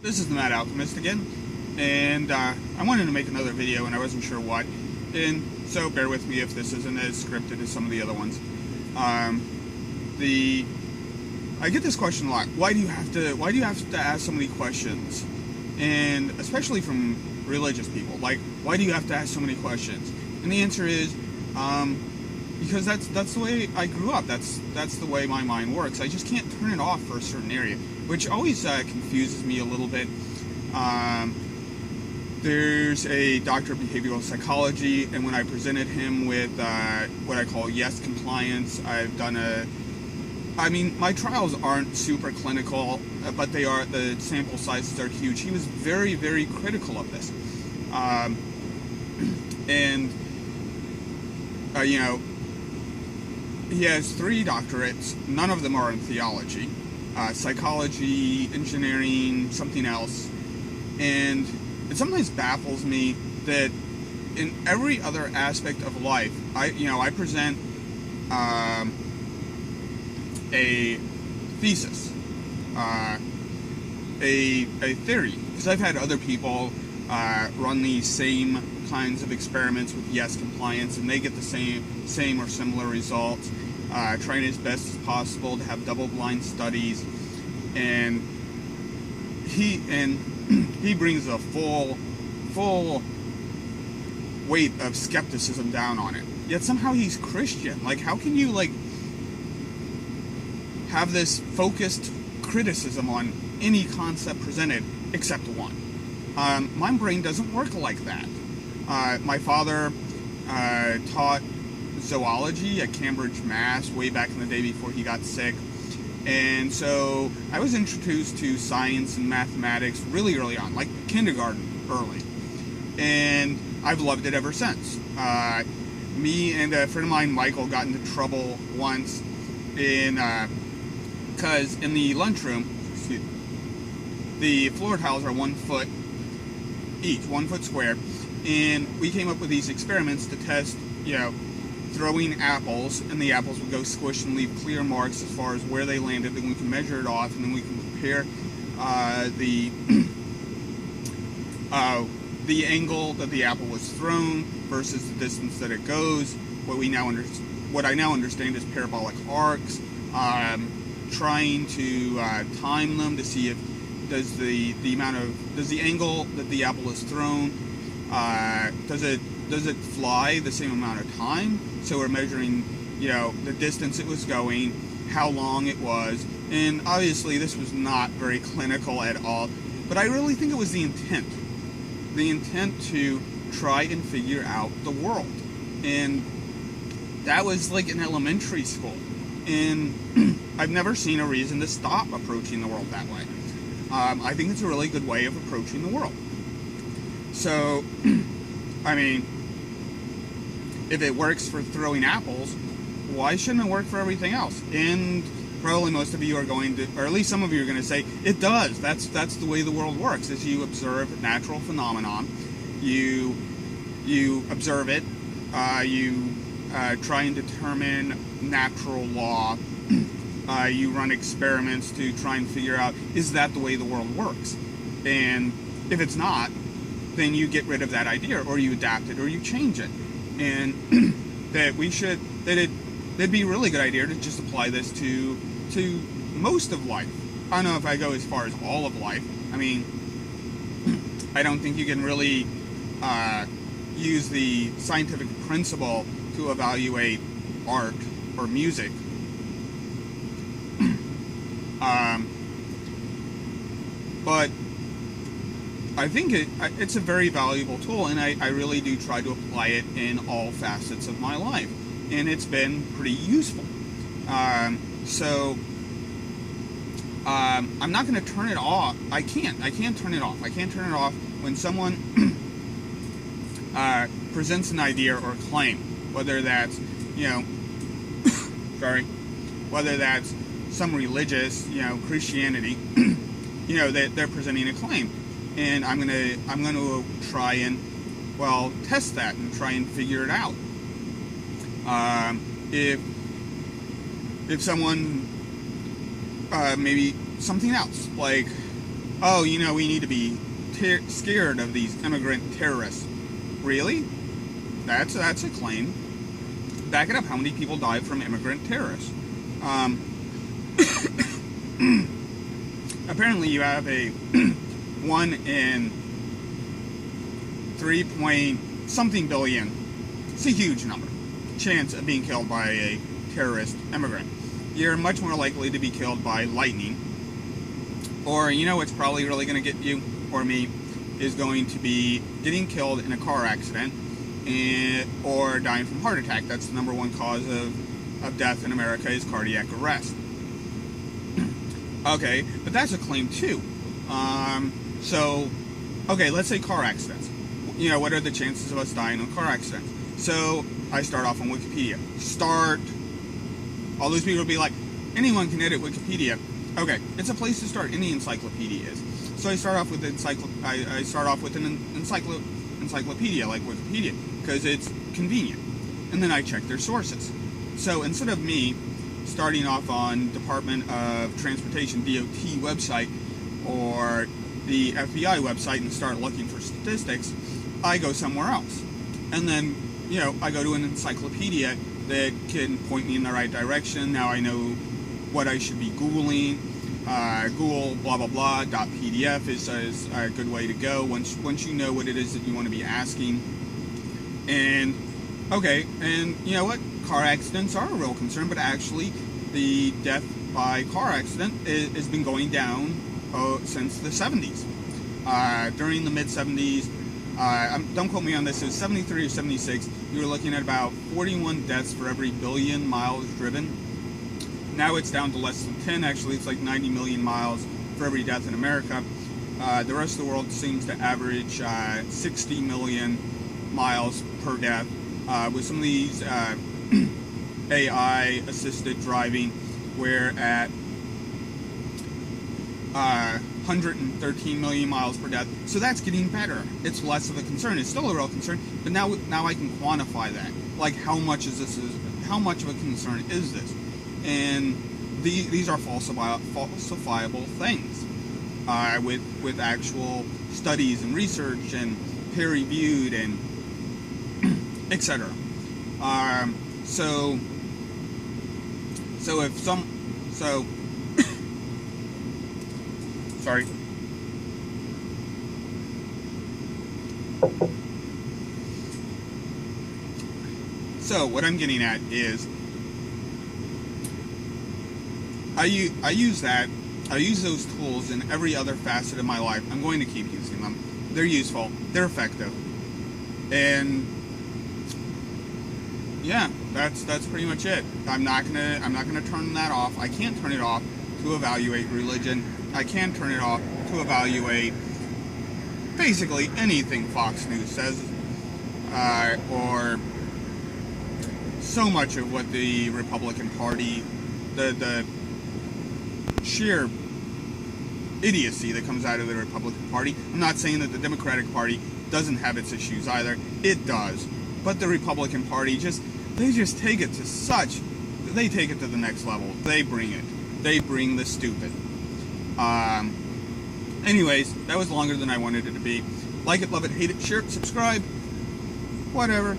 This is the Mad Alchemist again, and I wanted to make another video and I wasn't sure what, and so bear with me if this isn't as scripted as some of the other ones. I get this question a lot. Why do you have to ask so many questions? And especially from religious people, like, why do you have to ask so many questions? And the answer is, because that's the way I grew up. That's the way my mind works. I just can't turn it off for a certain area, which always confuses me a little bit. There's a doctor of behavioral psychology, and when I presented him with what I call yes compliance, I've done my trials aren't super clinical, but they are, the sample sizes are huge. He was very, very critical of this. He has 3 doctorates. None of them are in theology, psychology, engineering, something else. And it sometimes baffles me that in every other aspect of life, I present a thesis, a theory, because I've had other people run these same kinds of experiments with yes compliance, and they get the same or similar results, trying as best as possible to have double-blind studies, and he brings a full weight of skepticism down on it. Yet somehow he's Christian. Like, how can you have this focused criticism on any concept presented except one? My brain doesn't work like that. My father taught zoology at Cambridge, Mass. way back in the day before he got sick. And so I was introduced to science and mathematics really early on, like kindergarten early. And I've loved it ever since. Me and a friend of mine, Michael, got into trouble once because in the lunchroom, the floor tiles are 1 foot each, 1 foot square, and we came up with these experiments to test, throwing apples, and the apples would go squish and leave clear marks as far as where they landed, then we can measure it off, and then we can compare the angle that the apple was thrown versus the distance that it goes. What I now understand is parabolic arcs, trying to time them to see if does the angle that the apple is thrown, does it fly the same amount of time? So we're measuring, the distance it was going, how long it was, and obviously this was not very clinical at all, but I really think it was the intent to try and figure out the world. And that was like in elementary school, and I've never seen a reason to stop approaching the world that way. I think it's a really good way of approaching the world. So, if it works for throwing apples, why shouldn't it work for everything else? And probably most of you are going to, or at least some of you are going to say, it does. That's the way the world works. Is you observe natural phenomenon, you observe it, you try and determine natural law, you run experiments to try and figure out, is that the way the world works? And if it's not, then you get rid of that idea, or you adapt it, or you change it. And it'd be a really good idea to just apply this to most of life. I don't know if I go as far as all of life. I don't think you can really use the scientific principle to evaluate art or music. But I think it's a very valuable tool, and I really do try to apply it in all facets of my life, and it's been pretty useful. I'm not going to turn it off. I can't turn it off. I can't turn it off when someone presents an idea or a claim, whether that's, whether that's some religious, Christianity, they're presenting a claim. And I'm gonna try and, test that and try and figure it out. If someone maybe something else, like oh, we need to be scared of these immigrant terrorists. Really? That's a claim. Back it up. How many people died from immigrant terrorists? Apparently you have a 1 in 3 point something billion, it's a huge number, chance of being killed by a terrorist immigrant. You're much more likely to be killed by lightning, or what's probably really going to get you or me is going to be getting killed in a car accident or dying from heart attack. That's the number one cause of death in America, is cardiac arrest. Okay, but that's a claim too. So, okay, let's say car accidents. What are the chances of us dying in car accidents? So, I start off on Wikipedia. All those people will be like, anyone can edit Wikipedia. Okay, it's a place to start. Any encyclopedia is. So I start off with an encyclopedia like Wikipedia, because it's convenient. And then I check their sources. So instead of me starting off on Department of Transportation, DOT website, or the FBI website and start looking for statistics, I go somewhere else. And then, I go to an encyclopedia that can point me in the right direction. Now I know what I should be Googling. Google blah blah blah .pdf is a good way to go once you know what it is that you want to be asking. And okay, and you know what? Car accidents are a real concern, but actually the death by car accident has been going down since the 70s. During the mid-70s, don't quote me on this, it was 73 or 76, you were looking at about 41 deaths for every billion miles driven. Now it's down to less than 10. Actually, it's like 90 million miles for every death in America. The rest of the world seems to average 60 million miles per death. With some of these AI-assisted driving, we're at 113 million miles per death. So that's getting better. It's less of a concern. It's still a real concern, but now I can quantify that. Like, how much of a concern is this? And these are falsifiable things with actual studies and research and peer-reviewed and etc. So sorry. So what I'm getting at is, I use those tools in every other facet of my life. I'm going to keep using them. They're useful. They're effective. And yeah, that's pretty much it. I'm not gonna turn that off. I can't turn it off to evaluate religion. I can't turn it off to evaluate basically anything Fox News says, or so much of what the Republican Party, the sheer idiocy that comes out of the Republican Party. I'm not saying that the Democratic Party doesn't have its issues either. It does. But the Republican Party they just take it to they take it to the next level. They bring it. They bring the stupid. Anyways, that was longer than I wanted it to be. Like it, love it, hate it, share it, subscribe, whatever.